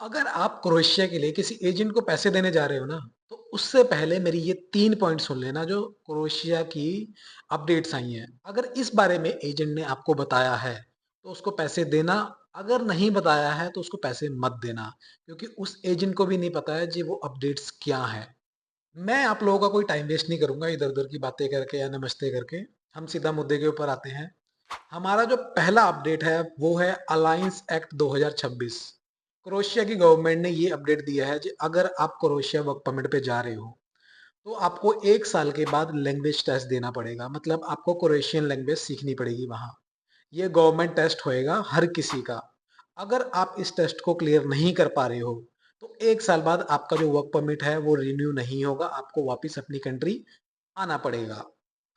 अगर आप क्रोएशिया के लिए किसी एजेंट को पैसे देने जा रहे हो ना, तो उससे पहले मेरी ये 3 पॉइंट सुन लेना जो क्रोएशिया की अपडेट्स आई हैं। अगर इस बारे में एजेंट ने आपको बताया है, तो उसको पैसे देना, अगर नहीं बताया है तो उसको पैसे मत देना, क्योंकि उस एजेंट को भी नहीं पता है जी वो अपडेट्स क्या हैं। मैं आप लोगों का कोई टाइम वेस्ट नहीं करूँगा इधर-उधर की बातें करके या नमस्ते करके, हम सीधा मुद्दे के ऊपर आते हैं। हमारा जो पहला अपडेट है वो है अलायंस एक्ट 2026। क्रोएशिया की गवर्नमेंट ने ये अपडेट दिया है कि अगर आप क्रोएशिया वर्क परमिट पे जा रहे हो तो आपको 1 साल के बाद लैंग्वेज टेस्ट देना पड़ेगा, मतलब आपको क्रोएशियन लैंग्वेज सीखनी पड़ेगी वहाँ। ये गवर्नमेंट टेस्ट होएगा हर किसी का। अगर आप इस टेस्ट को क्लियर नहीं कर पा रहे हो तो 1 साल बाद आपका जो वर्क परमिट है वो रिन्यू नहीं होगा, आपको वापस अपनी कंट्री आना पड़ेगा।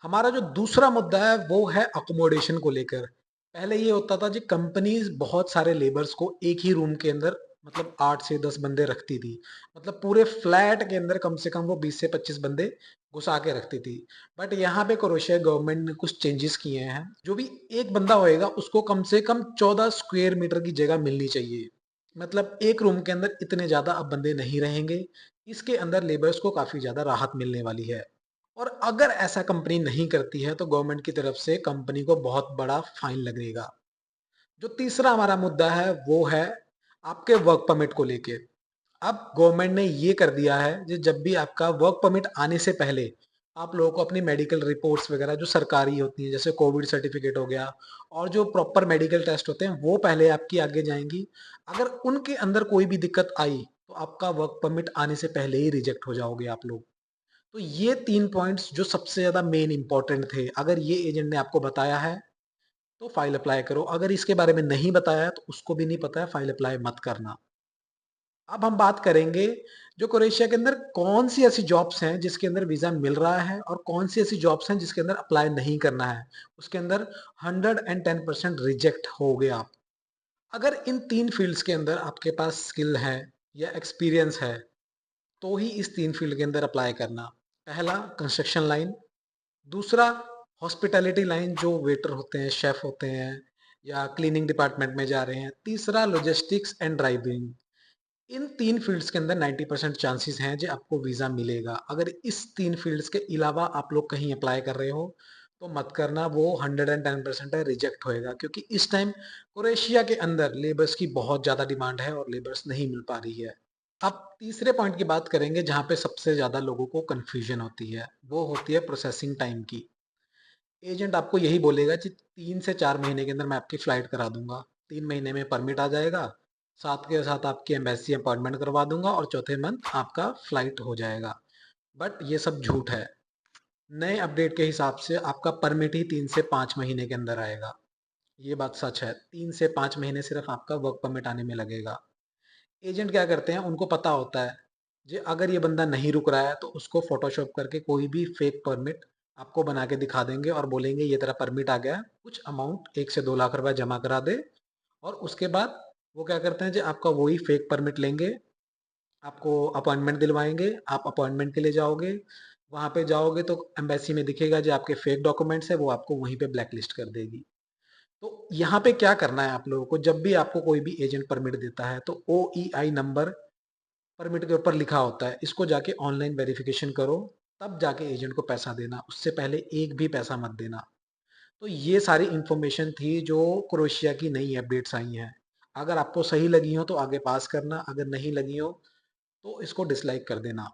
हमारा जो दूसरा मुद्दा है वो है अकोमोडेशन को लेकर। पहले ये होता था जी, कंपनीज बहुत सारे लेबर्स को एक ही रूम के अंदर, मतलब 8 से 10 बंदे रखती थी। मतलब पूरे फ्लैट के अंदर कम से कम वो 20 से 25 बंदे घुसा के रखती थी। बट यहाँ पे क्रोएशिया गवर्नमेंट ने कुछ चेंजेस किए हैं। जो भी एक बंदा होएगा उसको कम से कम 14 स्क्वायर मीटर की जगह मिलनी चाहिए। मतलब एक रूम के अंदर इतने ज्यादा अब बंदे नहीं रहेंगे। इसके अंदर लेबर्स को काफी ज्यादा राहत मिलने वाली है। और अगर ऐसा कंपनी नहीं करती है तो गवर्नमेंट की तरफ से कंपनी को बहुत बड़ा फाइन लगेगा। जो तीसरा हमारा मुद्दा है वो है आपके वर्क परमिट को लेके। अब गवर्नमेंट ने ये कर दिया है कि जब भी आपका वर्क परमिट आने से पहले आप लोगों को अपनी मेडिकल रिपोर्ट्स वगैरह जो सरकारी होती हैं, जैसे कोविड सर्टिफिकेट हो गया और जो प्रॉपर मेडिकल टेस्ट होते हैं, वो पहले आपकी आगे जाएंगी। अगर उनके अंदर कोई भी दिक्कत आई तो आपका वर्क परमिट आने से पहले ही रिजेक्ट हो जाओगे आप लोग। तो ये 3 पॉइंट्स जो सबसे ज़्यादा मेन इंपॉर्टेंट थे, अगर ये एजेंट ने आपको बताया है तो फाइल अप्लाई करो, अगर इसके बारे में नहीं बताया है तो उसको भी नहीं पता है, फाइल अप्लाई मत करना। अब हम बात करेंगे जो क्रोएशिया के अंदर कौन सी ऐसी जॉब्स हैं जिसके अंदर वीज़ा मिल रहा है और कौन सी ऐसी जॉब्स हैं जिसके अंदर अप्लाई नहीं करना है। उसके अंदर 110% रिजेक्ट हो गए आप। अगर इन 3 फील्ड्स के अंदर आपके पास स्किल है या एक्सपीरियंस है तो ही इस 3 फील्ड के अंदर अप्लाई करना। पहला कंस्ट्रक्शन लाइन, दूसरा हॉस्पिटैलिटी लाइन जो वेटर होते हैं, शेफ होते हैं या क्लीनिंग डिपार्टमेंट में जा रहे हैं, तीसरा logistics and driving. In 3 fields के अंदर 90% चांसेस हैं जो आपको वीज़ा मिलेगा। अगर इस 3 फील्ड्स के अलावा आप लोग कहीं अप्लाई कर रहे हो तो मत करना, वो 110% है, रिजेक्ट होएगा, क्योंकि इस टाइम क्रोएशिया के अंदर लेबर्स की बहुत ज़्यादा डिमांड है और लेबर्स नहीं मिल पा रही है। अब तीसरे पॉइंट की बात करेंगे जहाँ पे सबसे ज़्यादा लोगों को कन्फ्यूजन होती है, वो होती है प्रोसेसिंग टाइम की। एजेंट आपको यही बोलेगा कि 3 से 4 महीने के अंदर मैं आपकी फ़्लाइट करा दूंगा, 3 महीने में परमिट आ जाएगा, साथ के साथ आपकी एम्बेसी अपॉइंटमेंट करवा दूंगा और चौथे मंथ आपका फ़्लाइट हो जाएगा। बट ये सब झूठ है। नए अपडेट के हिसाब से आपका परमिट ही 3 से 5 महीने के अंदर आएगा। ये बात सच है, 3 से 5 महीने सिर्फ आपका वर्क परमिट आने में लगेगा। एजेंट क्या करते हैं, उनको पता होता है जी अगर ये बंदा नहीं रुक रहा है तो उसको फोटोशॉप करके कोई भी फेक परमिट आपको बना के दिखा देंगे और बोलेंगे ये तेरा परमिट आ गया है, कुछ अमाउंट 1 से 2 लाख रुपए जमा करा दे। और उसके बाद वो क्या करते हैं जी आपका वही फेक परमिट लेंगे, आपको अपॉइंटमेंट दिलवाएंगे, आप अपॉइंटमेंट के लिए जाओगे, वहां पे जाओगे तो एम्बेसी में दिखेगा जो आपके फेक डॉक्यूमेंट्स है, वो आपको वहीं पे ब्लैक लिस्ट कर देगी। तो यहाँ पे क्या करना है आप लोगों को, जब भी आपको कोई भी एजेंट परमिट देता है तो OEI नंबर परमिट के ऊपर लिखा होता है, इसको जाके ऑनलाइन वेरिफिकेशन करो, तब जाके एजेंट को पैसा देना, उससे पहले एक भी पैसा मत देना। तो ये सारी इंफॉर्मेशन थी जो क्रोएशिया की नई अपडेट्स आई हैं। अगर आपको सही लगी हो तो आगे पास करना, अगर नहीं लगी हो तो इसको डिसलाइक कर देना।